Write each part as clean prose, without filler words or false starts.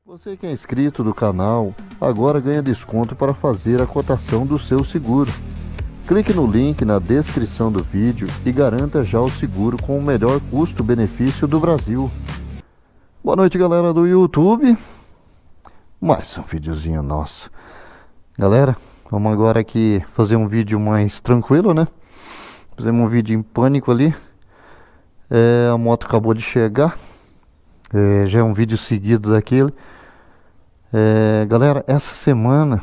Você que é inscrito do canal, agora ganha desconto para fazer a cotação do seu seguro. Clique no link na descrição do vídeo e garanta já o seguro com o melhor custo-benefício do Brasil. Boa noite, galera do YouTube. Mais um videozinho nosso. Galera, vamos agora aqui fazer um vídeo mais tranquilo, né? Fizemos um vídeo em pânico ali. A moto acabou de chegar. Já é um vídeo seguido daquele. Galera, essa semana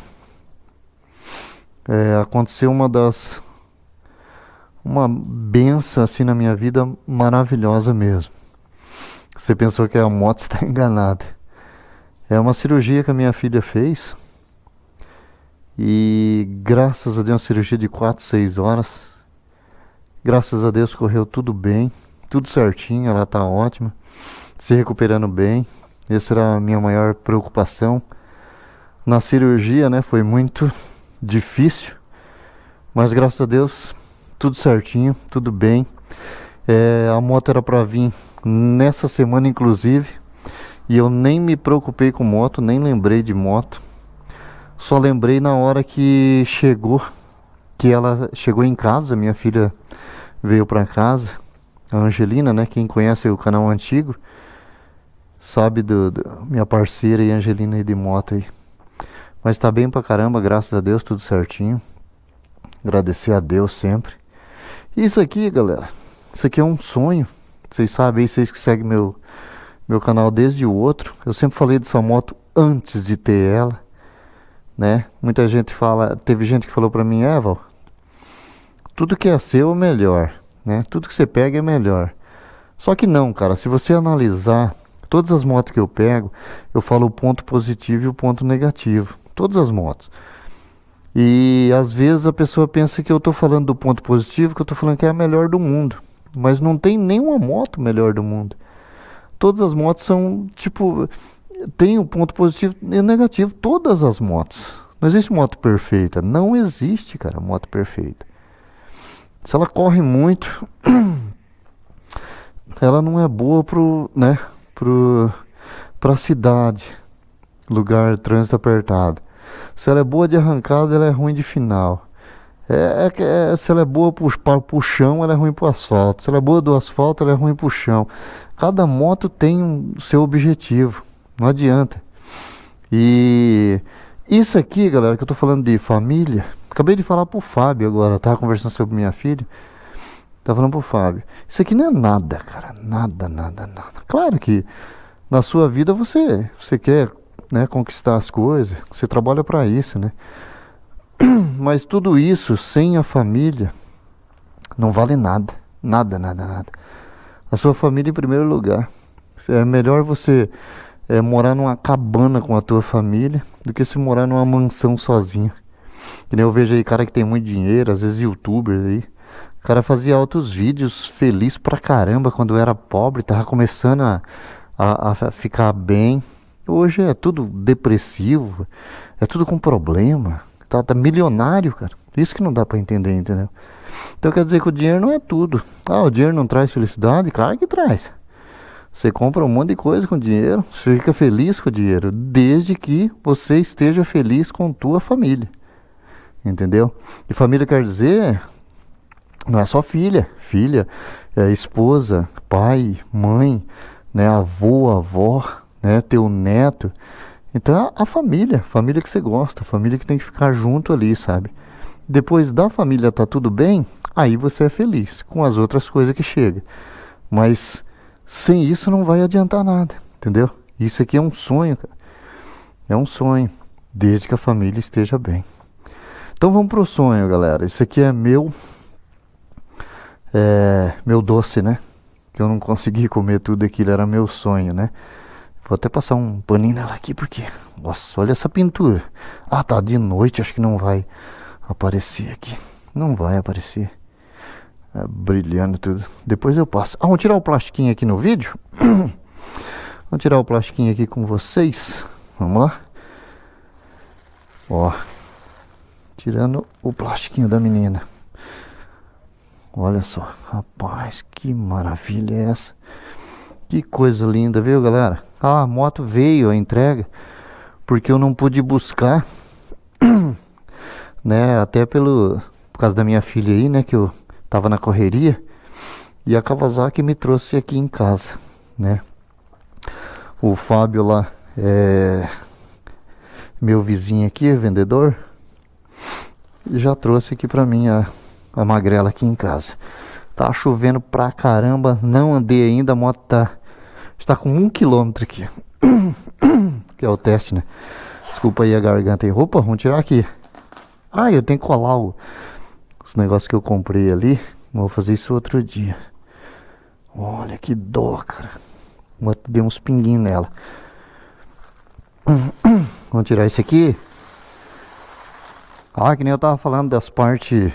aconteceu uma benção assim na minha vida, maravilhosa mesmo. Você pensou que a moto está enganada. É uma cirurgia que a minha filha fez. E graças a Deus, uma cirurgia de 4, 6 horas. Graças a Deus correu tudo bem, tudo certinho, ela tá ótima, se recuperando bem. Essa era a minha maior preocupação. Na cirurgia, né, foi muito difícil, mas graças a Deus, tudo certinho, tudo bem. A moto era para vir nessa semana, inclusive, e eu nem me preocupei com moto, nem lembrei de moto. Só lembrei na hora que ela chegou em casa, minha filha veio para casa, a Angelina, né, quem conhece o canal antigo, sabe minha parceira e Angelina aí de moto aí. Mas tá bem pra caramba, graças a Deus, tudo certinho. Agradecer a Deus sempre. E isso aqui, galera, isso aqui é um sonho. Vocês sabem aí, vocês que seguem meu canal desde o outro. Eu sempre falei dessa moto antes de ter ela, né? Muita gente fala, teve gente que falou pra mim, Val, tudo que é seu é melhor, né? Tudo que você pega é melhor. Só que não, cara, se você analisar todas as motos que eu pego, eu falo o ponto positivo e o ponto negativo. Todas as motos. E às vezes a pessoa pensa que eu tô falando do ponto positivo, que eu tô falando que é a melhor do mundo. Mas não tem nenhuma moto melhor do mundo. Todas as motos são, tipo, tem o ponto positivo e negativo. Todas as motos. Não existe moto perfeita. Não existe, cara, moto perfeita. Se ela corre muito, ela não é boa pra cidade, lugar, trânsito apertado. Se ela é boa de arrancada, ela é ruim de final. Se ela é boa pro chão, ela é ruim pro asfalto. Se ela é boa do asfalto, ela é ruim pro chão. Cada moto tem o seu objetivo, não adianta. E isso aqui, galera, que eu tô falando de família, acabei de falar pro Fábio agora, tava conversando sobre minha filha. Tava falando pro Fábio, isso aqui não é nada, cara, nada. Claro que na sua vida você quer, né, conquistar as coisas, você trabalha para isso, né? Mas tudo isso sem a família não vale nada. Nada. A sua família em primeiro lugar. É melhor você morar numa cabana com a tua família do que se morar numa mansão sozinho. Que nem eu vejo aí cara que tem muito dinheiro, às vezes youtubers aí. O cara fazia altos vídeos feliz pra caramba quando era pobre, tava começando a ficar bem. Hoje é tudo depressivo, é tudo com problema, tá milionário, cara. Isso que não dá pra entender, entendeu? Então quer dizer que o dinheiro não é tudo. O dinheiro não traz felicidade? Claro que traz. Você compra um monte de coisa com dinheiro, você fica feliz com o dinheiro, desde que você esteja feliz com tua família, entendeu? E família quer dizer, não é só filha, esposa, pai, mãe, né, avô, avó, né, teu neto. Então a família que você gosta, a família que tem que ficar junto ali, sabe? Depois da família tá tudo bem, aí você é feliz com as outras coisas que chegam. Mas sem isso não vai adiantar nada, entendeu? Isso aqui é um sonho, cara. É um sonho, desde que a família esteja bem. Então vamos pro sonho, galera. Isso aqui é meu doce, né? Que eu não consegui comer tudo aquilo, era meu sonho, né? Vou até passar um paninho nela aqui, porque... Nossa, olha essa pintura. Tá de noite, acho que não vai aparecer aqui. Não vai aparecer. Brilhando tudo. Depois eu passo. Vamos tirar o plastiquinho aqui no vídeo? Vamos tirar o plastiquinho aqui com vocês. Vamos lá. Ó. Tirando o plastiquinho da menina. Olha só. Rapaz, que maravilha é essa? Que coisa linda, viu, galera? Ah, a moto veio, a entrega, porque eu não pude buscar, né? Até por causa da minha filha aí, né? Que eu tava na correria. E a Kawasaki me trouxe aqui em casa, né? O Fábio lá, meu vizinho aqui, vendedor, já trouxe aqui pra mim a magrela aqui em casa. Tá chovendo pra caramba, não andei ainda, a moto está com 1 km aqui. Que é o teste, né? Desculpa aí a garganta aí. Opa, vamos tirar aqui. Ah, eu tenho que colar os negócios que eu comprei ali. Vou fazer isso outro dia. Olha que dó, cara. Dei uns pinguinhos nela. Vamos tirar esse aqui. Ah, que nem eu tava falando das partes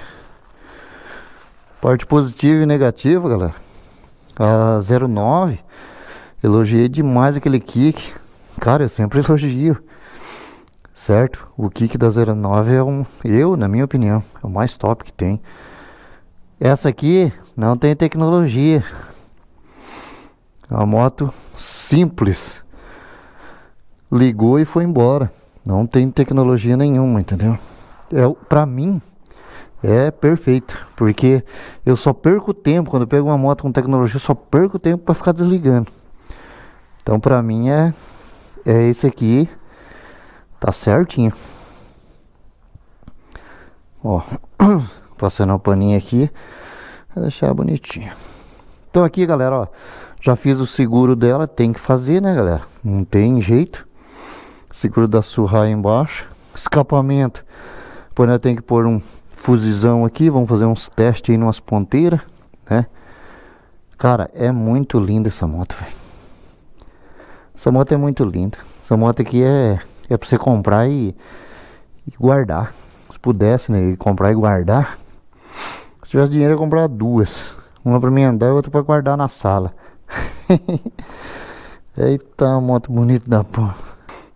positiva e negativa, galera. A 09, elogiei demais aquele kick. Cara, eu sempre elogio, certo? O kick da 09 na minha opinião, é o mais top que tem. Essa aqui não tem tecnologia. É uma moto simples. Ligou e foi embora. Não tem tecnologia nenhuma, entendeu? Pra mim é perfeito, porque eu só perco tempo quando eu pego uma moto com tecnologia, eu só perco tempo para ficar desligando. Então pra mim é esse aqui, tá certinho. Ó, passando um paninho aqui pra deixar bonitinho. Então aqui, galera, ó, já fiz o seguro dela, tem que fazer, né, galera? Não tem jeito. Seguro da Surra aí embaixo. Escapamento, depois nós tem que pôr um fusizão aqui, vamos fazer uns testes aí numas ponteiras, né? Cara, é muito linda essa moto, velho. Essa moto é muito linda. Essa moto aqui é pra você comprar e guardar. Se pudesse, né, comprar e guardar. Se tivesse dinheiro, eu ia comprar duas. Uma pra mim andar e outra pra guardar na sala. Eita, moto bonita da porra.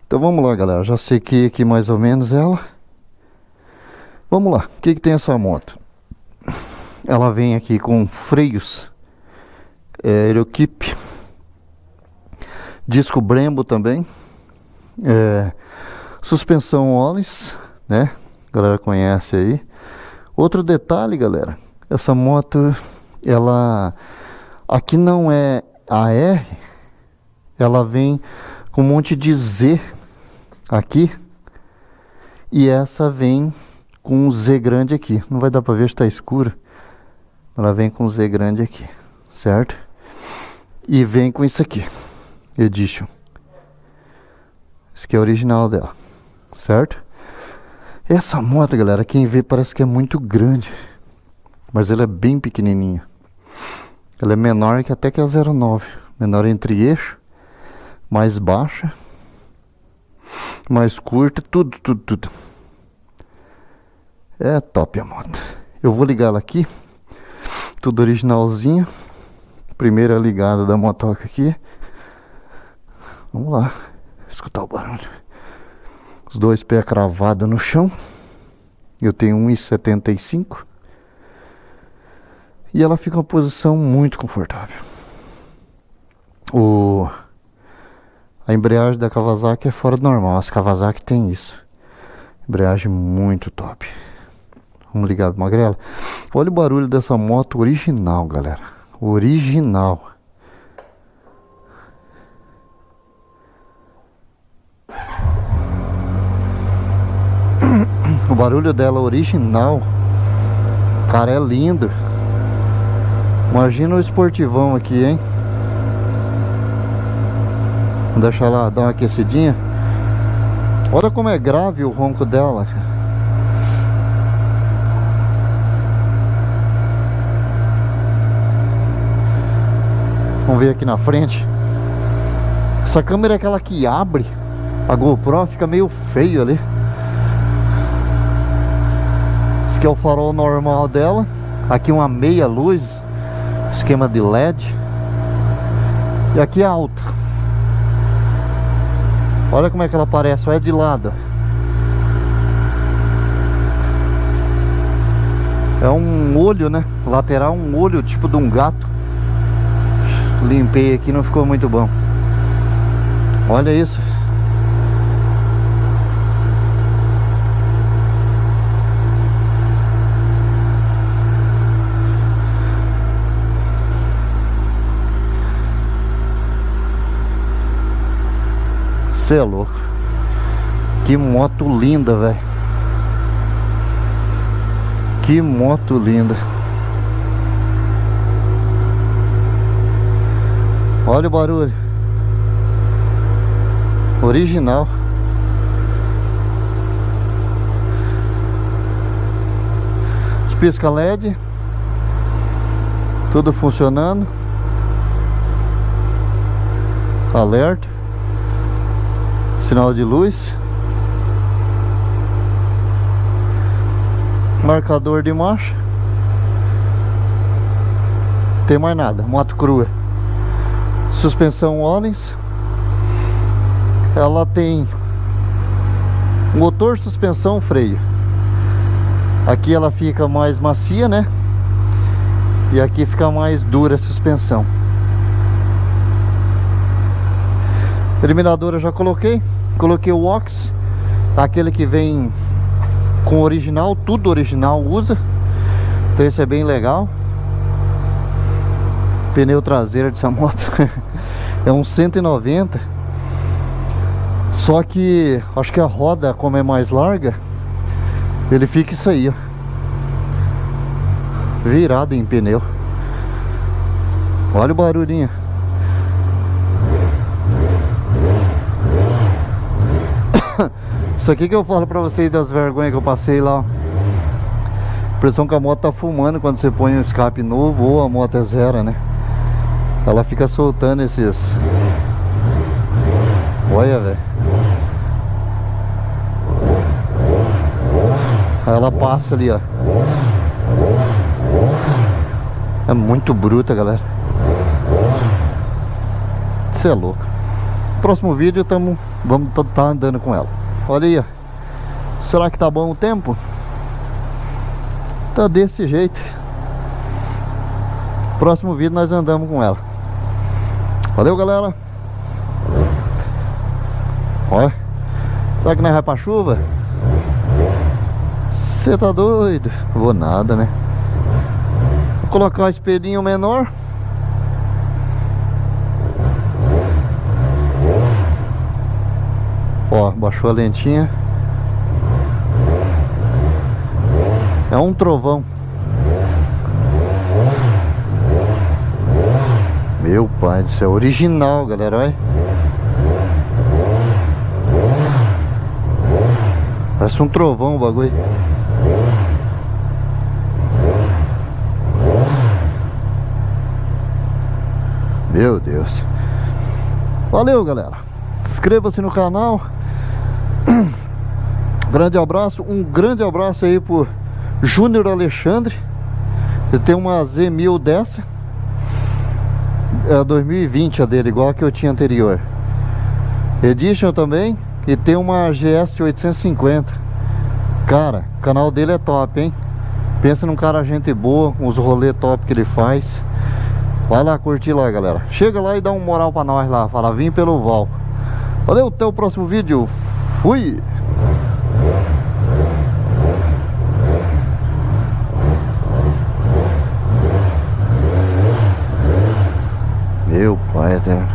Então vamos lá, galera. Já sequei aqui mais ou menos ela. Vamos lá. O que tem essa moto? Ela vem aqui com freios Aerokeep, disco Brembo também, suspensão Olis, né? A galera conhece aí. Outro detalhe, galera, essa moto, ela aqui não é AR, ela vem com um monte de Z aqui, e essa vem com um Z grande aqui. Não vai dar pra ver, está escuro. Ela vem com um Z grande aqui, certo? E vem com isso aqui, Edition. Esse aqui é o original dela, certo? Essa moto, galera, quem vê parece que é muito grande, mas ela é bem pequenininha. Ela é menor que até que a 09. Menor entre eixo, mais baixa, mais curta, tudo. É top a moto. Eu vou ligar ela aqui, tudo originalzinho. Primeira ligada da motoca aqui. Vamos lá, escutar o barulho. Os dois pés cravados no chão. Eu tenho 1,75. E ela fica em uma posição muito confortável. A embreagem da Kawasaki é fora do normal. As Kawasaki tem isso. Embreagem muito top. Vamos ligar a magrela. Olha o barulho dessa moto original, galera. Original. O barulho dela original, cara, é lindo. Imagina o esportivão aqui, hein? Vou deixar ela dar uma aquecidinha. Olha como é grave o ronco dela. Vamos ver aqui na frente. Essa câmera é aquela que abre. A GoPro fica meio feio ali. Esse aqui é o farol normal dela. Aqui uma meia luz, esquema de LED. E aqui a alta. Olha como é que ela aparece, olha de lado. É um olho, né? Lateral, um olho tipo de um gato. Limpei aqui, não ficou muito bom. Olha isso. Cê é louco. Que moto linda, velho. Que moto linda. Olha o barulho. Original. Pisca LED. Tudo funcionando. Alerta. Sinal de luz. Marcador de marcha. Tem mais nada. Moto crua. Suspensão Öhlins. Ela tem motor, suspensão, freio. Aqui ela fica mais macia, né? E aqui fica mais dura a suspensão. Eliminador eu já coloquei. Coloquei o Ox, aquele que vem com original, tudo original usa. Então esse é bem legal. Pneu traseiro dessa moto é um 190. Só que acho que a roda, como é mais larga, ele fica isso aí, ó, virado em pneu. Olha o barulhinho. Isso aqui que eu falo pra vocês das vergonhas que eu passei lá, ó. Impressão que a moto tá fumando quando você põe um escape novo ou a moto é zero, né? Ela fica soltando esses... Olha, velho. Aí ela passa ali, ó. É muito bruta, galera. Você é louco. Próximo vídeo vamos tá andando com ela. Olha aí, ó. Será que tá bom o tempo? Tá desse jeito. Próximo vídeo nós andamos com ela. Valeu, galera. Olha. Será que nós vai pra chuva? Você tá doido? Vou nada, né? Vou colocar um espelhinho menor. Ó, baixou a lentinha. É um trovão. Meu pai do céu, original, galera, olha. Parece um trovão o bagulho. Meu Deus. Valeu, galera. Inscreva-se no canal. Grande abraço. Um grande abraço aí pro Júnior Alexandre. Ele tem uma Z1000 dessa. É 2020 a dele, igual a que eu tinha anterior. Edition também. E tem uma GS 850. Cara, o canal dele é top, hein? Pensa num cara gente boa, uns rolê top que ele faz. Vai lá curtir lá, galera. Chega lá e dá um moral pra nós lá. Fala, vim pelo Val. Valeu, até o próximo vídeo. Fui! Meu pai eterno.